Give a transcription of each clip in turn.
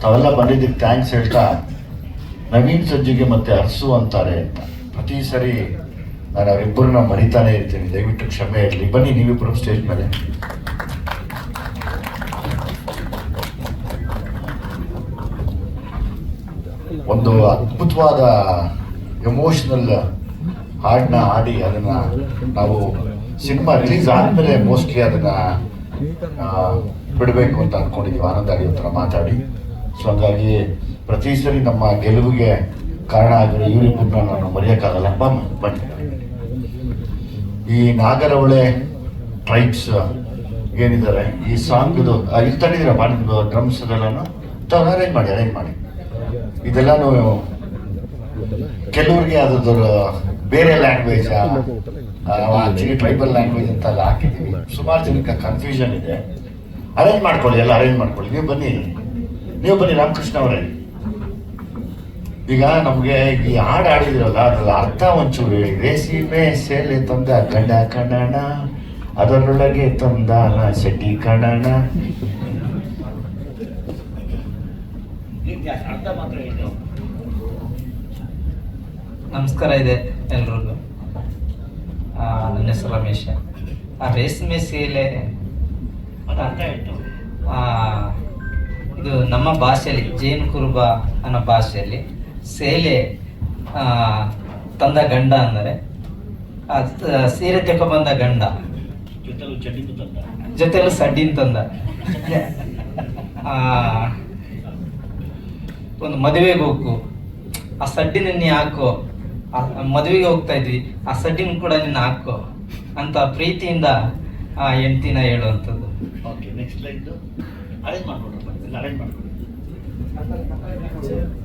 ತಾವೆಲ್ಲ ಬಂದಿದ್ದಕ್ಕೆ ಥ್ಯಾಂಕ್ಸ್ ಹೇಳ್ತಾ, ನವೀನ್ ಸಜ್ಜಿಗೆ ಮತ್ತೆ ಅರಸು ಅಂತಾರೆ ಅಂತ ಪ್ರತಿ ಸರಿ ನಾನು ಅವರಿಬ್ಬರನ್ನ ಮರಿತಾನೆ ಇರ್ತೀನಿ. ದಯವಿಟ್ಟು ಕ್ಷಮೆ ಇರಲಿ. ಬನ್ನಿ ನೀವಿಬ್ಬರು ಸ್ಟೇಜ್ ಮೇಲೆ. ಒಂದು ಅದ್ಭುತವಾದ ಎಮೋಷನಲ್ ಹಾಡನ್ನ ಹಾಡಿ ಅದನ್ನ ನಾವು ಸಿನಿಮಾ ರಿಲೀಸ್ ಆದಮೇಲೆ ಮೋಸ್ಟ್ಲಿ ಅದನ್ನ ಬಿಡಬೇಕು ಅಂತ ಅಂದ್ಕೊಂಡಿದ್ದೀವಿ. ಆನಂದ್ ಅಡಿ ಹತ್ರ ಮಾತಾಡಿ. ಸೊ ಹಂಗಾಗಿ ಪ್ರತಿ ಸರಿ ನಮ್ಮ ಗೆಲುವಿಗೆ ಕಾರಣ ಆಗಿರೋ ಇವರಿಬ್ಬರನ್ನ ನಾನು ಮರೆಯೋಕ್ಕಾಗಲ್ಲ. ಬನ್ನಿ. ಈ ನಾಗರಹೊಳೆ ಟ್ರೈಬ್ಸ್ ಏನಿದ್ದಾರೆ, ಈ ಸಾಂಗ್ದು ಇಲ್ಲಿ ತಂದಿದ್ದೀರಪ್ಪ ನಿಮ್ಮದು ಡ್ರಮ್ಸ್ ಅದೆಲ್ಲನೂ ಅರೇಂಜ್ ಮಾಡಿ. ಇದೆಲ್ಲನೂ ಕೆಲವ್ರಿಗೆ ಅದು ಬೇರೆ ಲ್ಯಾಂಗ್ವೇಜ್, ಆಕ್ಚುಲಿ ಟ್ರೈಬಲ್ ಲ್ಯಾಂಗ್ವೇಜ್ ಅಂತೆಲ್ಲ ಹಾಕಿದ್ದೀವಿ. ಸುಮಾರು ಜನಕ್ಕೆ ಕನ್ಫ್ಯೂಷನ್ ಇದೆ. ಅರೇಂಜ್ ಮಾಡ್ಕೊಳ್ಳಿ, ಎಲ್ಲ ಅರೇಂಜ್ ಮಾಡ್ಕೊಳ್ಳಿ. ನೀವು ಬನ್ನಿ ರಾಮಕೃಷ್ಣ ಅವರೇ. ಈಗ ನಮಗೆ ಈ ಹಾಡು ಆಡಿದಿರಲ್ಲ, ಅದ್ರಲ್ಲಿ ಅರ್ಥ ಒಂಚೂರು ಹೇಳಿ. ರೇಸಿಮೆ ಸೇಲೆ ತಂದ ಗಂಡ ಕಣಣ, ಅದರೊಳಗೆ ತಂದ ಶೆಟ್ಟಿ ಕಣಣ. ನಮಸ್ಕಾರ ಇದೆ ಎಲ್ರಿಗೂ. ನನ್ನ ಹೆಸರು ರಮೇಶ್. ರೇಷ್ಮೆ ಸೀಲೆ ಇದು ನಮ್ಮ ಭಾಷೆಯಲ್ಲಿ ಜೇನು ಕುರುಬ ಅನ್ನೋ ಭಾಷೆಯಲ್ಲಿ ಸೇಲೆ ತಂದ ಗಂಡ ಅಂದರೆ ಸೀರೆ ತೆಕ್ಕ ಬಂದ ಗಂಡ ಜೊತೆಲು ಸಡ್ಡಿನ ತಂದ. ಒಂದು ಮದುವೆಗೆ ಹೋಗು, ಆ ಸಡ್ಡಿನ ನೀ ಹಾಕೋ. ಮದುವೆಗೆ ಹೋಗ್ತಾ ಇದ್ವಿ, ಆ ಸಡ್ಡಿನ ಕೂಡ ನಿನ್ನ ಹಾಕೋ ಅಂತ ಪ್ರೀತಿಯಿಂದ ಆ ಹೆಂಡ್ತಿನ ಹೇಳುವಂಥದ್ದು. ಓಕೆ, ನೆಕ್ಸ್ಟ್ ಲೈನ್ ಅರೇಂಜ್ ಮಾಡ್ಕೊಡ್ರಿ.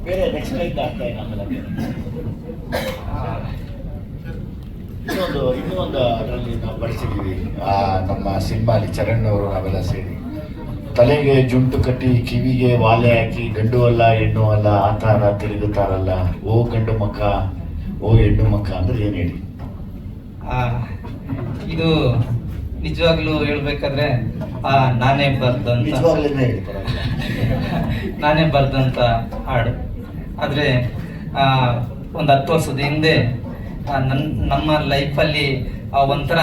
ಬೇರೆ ನೆಕ್ಸ್ಟ್ ಲೈನ್ ಆಗ್ತಾ ಇಲ್ಲ. ಇನ್ನೊಂದು ಅದರಲ್ಲಿ ನಾವು ಬಳಸಿದ್ದೀವಿ. ನಮ್ಮ ಸಿನಿಮಾಲಿ ಚರಣ್ ಅವರು ನಾವೆಲ್ಲ ಸೇರಿ ತಲೆಗೆ ಜುಂಟು ಕಟ್ಟಿ ಕಿವಿಗೆ ವಾಲೆ ಹಾಕಿ ಗಂಡು ಅಲ್ಲ ಹೆಣ್ಣು ಅಲ್ಲ ಆ ಥರ ತಿರುಗುತ್ತಾರಲ್ಲ, ಓ ಗಂಡು ಮಕ್ಕ ಓ ಹೆಣ್ಣು ಮಕ್ಕ ಅಂದ್ರೆ ಏನು ಹೇಳಿ? ಇದು ನಿಜವಾಗ್ಲೂ ಹೇಳ್ಬೇಕಾದ್ರೆ ನಾನೇ ಬರ್ದಂತ ಹಾಡು. ಆದರೆ ಒಂದು 10 ವರ್ಷದ ಹಿಂದೆ ನಮ್ಮ ಲೈಫಲ್ಲಿ ಒಂಥರ